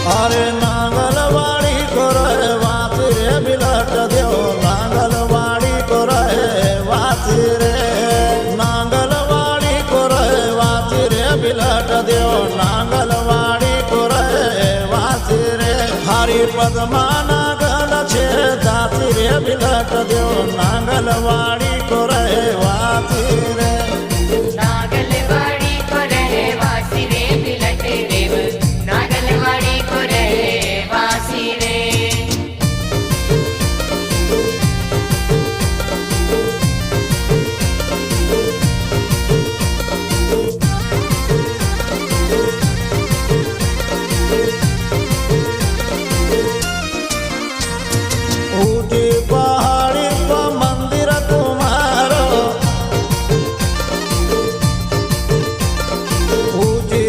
अरे नांगलवाड़ी को रहे वाती रे बिलट देव नांगलवाड़ी को रहे वाती रे नांगलवाड़ी को रहे वाती रे बिलट देव नांगलवाड़ी को रहे वाती रे हरि पद्मा नागल छे दाती रे बिलट देव नांगलवाड़ी